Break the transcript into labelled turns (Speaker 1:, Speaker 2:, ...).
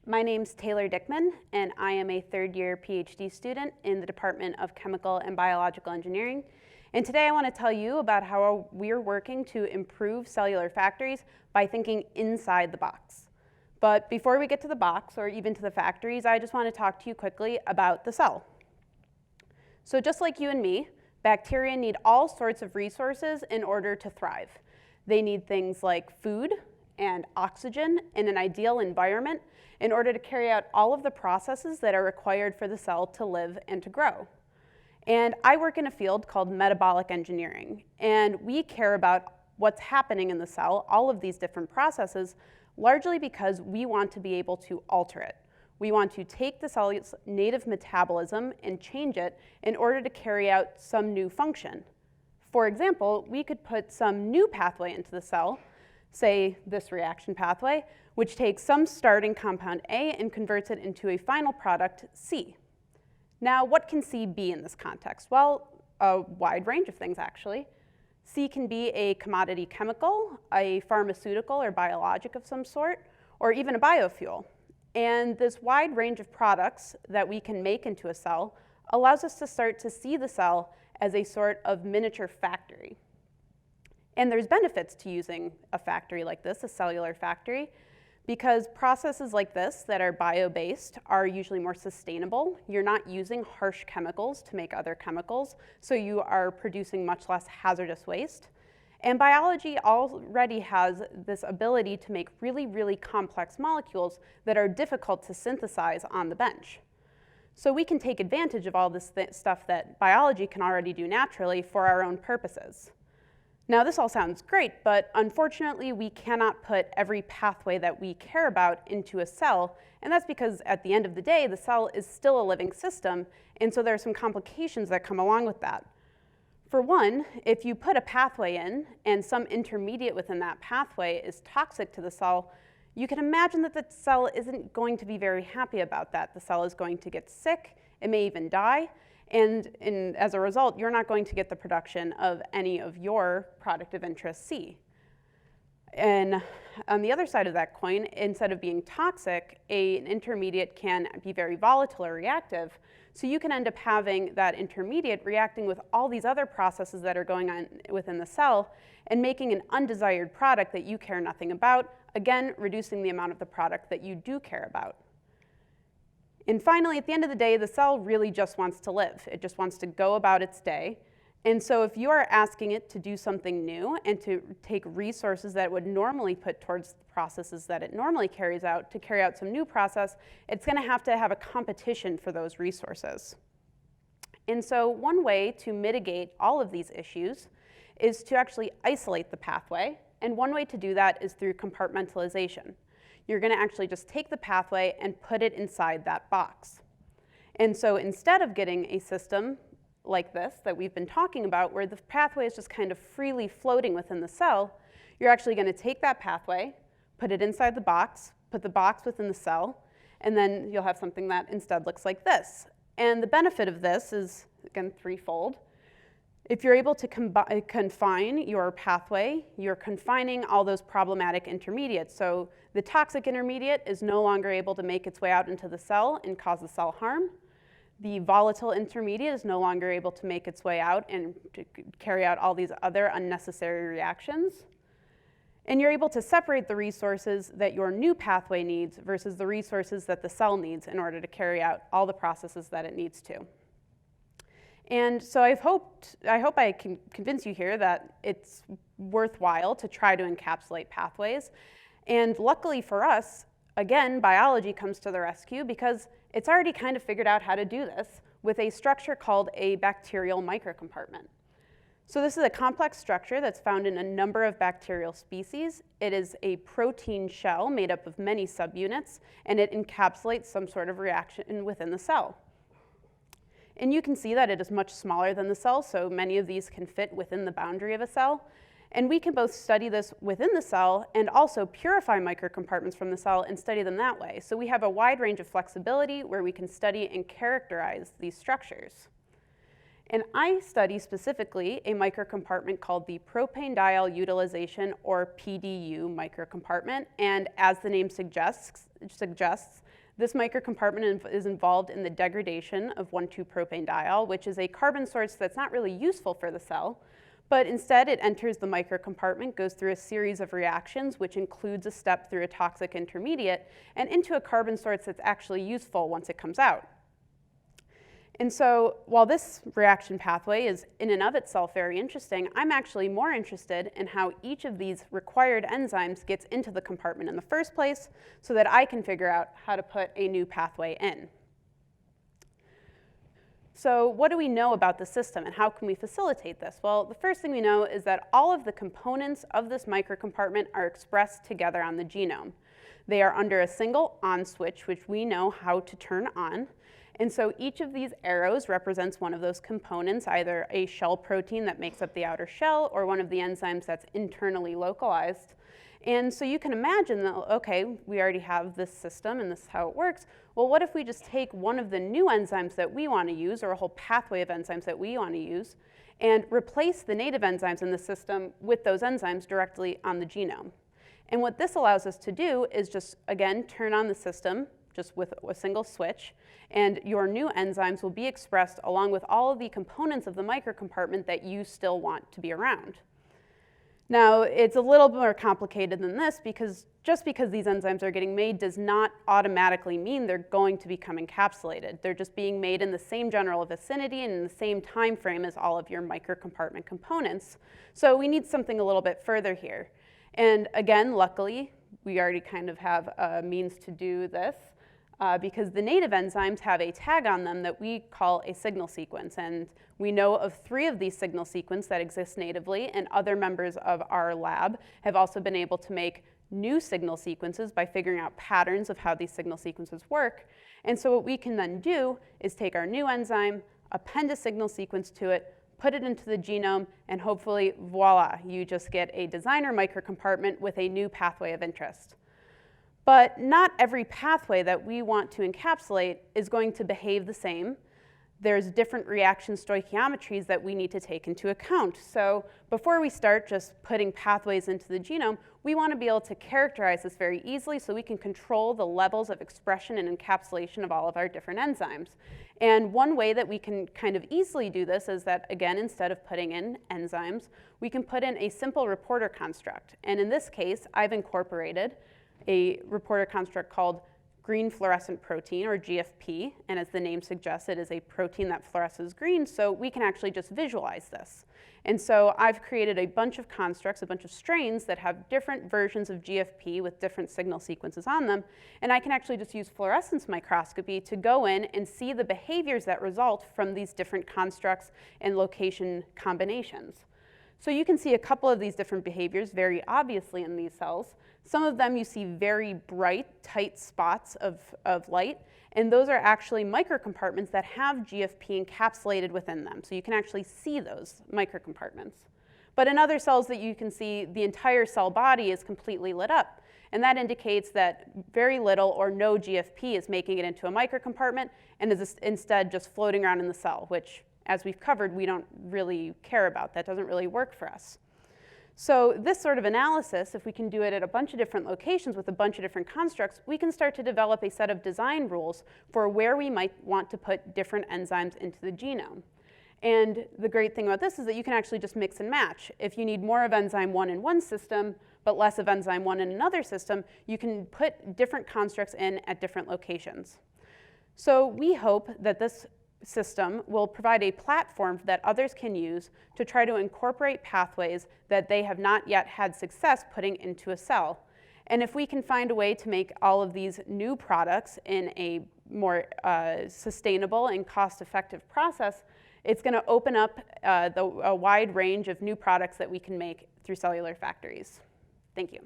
Speaker 1: My name's Taylor Dickman, and I am a third-year PhD student in the Department of Chemical and Biological Engineering. And today I want to tell you about how we're working to improve cellular factories by thinking inside the box. But before we get to the box, or even to the factories, I just want to talk to you quickly about the cell. So just like you and me, bacteria need all sorts of resources in order to thrive. They need things like food and oxygen in an ideal environment in order to carry out all of the processes that are required for the cell to live and to grow. And I work in a field called metabolic engineering, and we care about what's happening in the cell, all of these different processes, largely because we want to be able to alter it. We want to take the cell's native metabolism and change it in order to carry out some new function. For example, we could put some new pathway into the cell, say this reaction pathway, which takes some starting compound A and converts it into a final product, C. Now, what can C be in this context? Well, a wide range of things, actually. C can be a commodity chemical, a pharmaceutical or biologic of some sort, or even a biofuel. And this wide range of products that we can make into a cell allows us to start to see the cell as a sort of miniature factory. And there's benefits to using a factory like this, a cellular factory, because processes like this that are bio-based are usually more sustainable. You're not using harsh chemicals to make other chemicals, so you are producing much less hazardous waste. And biology already has this ability to make really, really complex molecules that are difficult to synthesize on the bench. So we can take advantage of all this stuff that biology can already do naturally for our own purposes. Now, this all sounds great, but unfortunately, we cannot put every pathway that we care about into a cell, and that's because at the end of the day, the cell is still a living system, and so there are some complications that come along with that. For one, if you put a pathway in, and some intermediate within that pathway is toxic to the cell, you can imagine that the cell isn't going to be very happy about that. The cell is going to get sick, it may even die, and as a result, you're not going to get the production of any of your product of interest, C. And on the other side of that coin, instead of being toxic, an intermediate can be very volatile or reactive. So you can end up having that intermediate reacting with all these other processes that are going on within the cell and making an undesired product that you care nothing about, again, reducing the amount of the product that you do care about. And finally, at the end of the day, the cell really just wants to live. It just wants to go about its day. And so if you are asking it to do something new and to take resources that it would normally put towards the processes that it normally carries out to carry out some new process, it's going to have a competition for those resources. And so one way to mitigate all of these issues is to actually isolate the pathway. And one way to do that is through compartmentalization. You're going to actually just take the pathway and put it inside that box. And so instead of getting a system like this that we've been talking about, where the pathway is just kind of freely floating within the cell, you're actually going to take that pathway, put it inside the box, put the box within the cell, and then you'll have something that instead looks like this. And the benefit of this is, again, threefold. If you're able to confine your pathway, you're confining all those problematic intermediates. So the toxic intermediate is no longer able to make its way out into the cell and cause the cell harm. The volatile intermediate is no longer able to make its way out and to carry out all these other unnecessary reactions. And you're able to separate the resources that your new pathway needs versus the resources that the cell needs in order to carry out all the processes that it needs to. And so I hope I can convince you here that it's worthwhile to try to encapsulate pathways. And luckily for us, again, biology comes to the rescue because it's already kind of figured out how to do this with a structure called a bacterial microcompartment. So this is a complex structure that's found in a number of bacterial species. It is a protein shell made up of many subunits, and it encapsulates some sort of reaction within the cell. And you can see that it is much smaller than the cell, so many of these can fit within the boundary of a cell. And we can both study this within the cell and also purify microcompartments from the cell and study them that way. So we have a wide range of flexibility where we can study and characterize these structures. And I study specifically a microcompartment called the propane diol utilization, or PDU microcompartment. And as the name suggests, This microcompartment is involved in the degradation of 1,2-propanediol, which is a carbon source that's not really useful for the cell, but instead it enters the microcompartment, goes through a series of reactions, which includes a step through a toxic intermediate, and into a carbon source that's actually useful once it comes out. And so while this reaction pathway is in and of itself very interesting, I'm actually more interested in how each of these required enzymes gets into the compartment in the first place so that I can figure out how to put a new pathway in. So what do we know about the system and how can we facilitate this? Well, the first thing we know is that all of the components of this microcompartment are expressed together on the genome. They are under a single on switch, which we know how to turn on. And so each of these arrows represents one of those components, either a shell protein that makes up the outer shell or one of the enzymes that's internally localized. And so you can imagine that, okay, we already have this system and this is how it works. Well, what if we just take one of the new enzymes that we want to use, or a whole pathway of enzymes that we want to use, and replace the native enzymes in the system with those enzymes directly on the genome? And what this allows us to do is just, again, turn on the system just with a single switch, and your new enzymes will be expressed along with all of the components of the microcompartment that you still want to be around. Now, it's a little more complicated than this because just because these enzymes are getting made does not automatically mean they're going to become encapsulated. They're just being made in the same general vicinity and in the same time frame as all of your microcompartment components. So we need something a little bit further here. And again, luckily, we already kind of have a means to do this. Because the native enzymes have a tag on them that we call a signal sequence. And we know of 3 of these signal sequences that exist natively, and other members of our lab have also been able to make new signal sequences by figuring out patterns of how these signal sequences work. And so what we can then do is take our new enzyme, append a signal sequence to it, put it into the genome, and hopefully, voila, you just get a designer microcompartment with a new pathway of interest. But not every pathway that we want to encapsulate is going to behave the same. There's different reaction stoichiometries that we need to take into account. So before we start just putting pathways into the genome, we want to be able to characterize this very easily so we can control the levels of expression and encapsulation of all of our different enzymes. And one way that we can kind of easily do this is that, again, instead of putting in enzymes, we can put in a simple reporter construct. And in this case, I've incorporated a reporter construct called green fluorescent protein, or GFP, and as the name suggests, it is a protein that fluoresces green, so we can actually just visualize this. And so I've created a bunch of constructs, a bunch of strains that have different versions of GFP with different signal sequences on them, and I can actually just use fluorescence microscopy to go in and see the behaviors that result from these different constructs and location combinations. So you can see a couple of these different behaviors very obviously in these cells. Some of them you see very bright, tight spots of light, and those are actually microcompartments that have GFP encapsulated within them. So you can actually see those microcompartments. But in other cells that you can see, the entire cell body is completely lit up. And that indicates that very little or no GFP is making it into a microcompartment and is instead just floating around in the cell, which, as we've covered, we don't really care about. That doesn't really work for us. So this sort of analysis, if we can do it at a bunch of different locations with a bunch of different constructs, we can start to develop a set of design rules for where we might want to put different enzymes into the genome. And the great thing about this is that you can actually just mix and match. If you need more of enzyme 1 in one system, but less of enzyme 1 in another system, you can put different constructs in at different locations. So we hope that this system will provide a platform that others can use to try to incorporate pathways that they have not yet had success putting into a cell. And if we can find a way to make all of these new products in a more sustainable and cost-effective process, it's going to open up a wide range of new products that we can make through cellular factories. Thank you.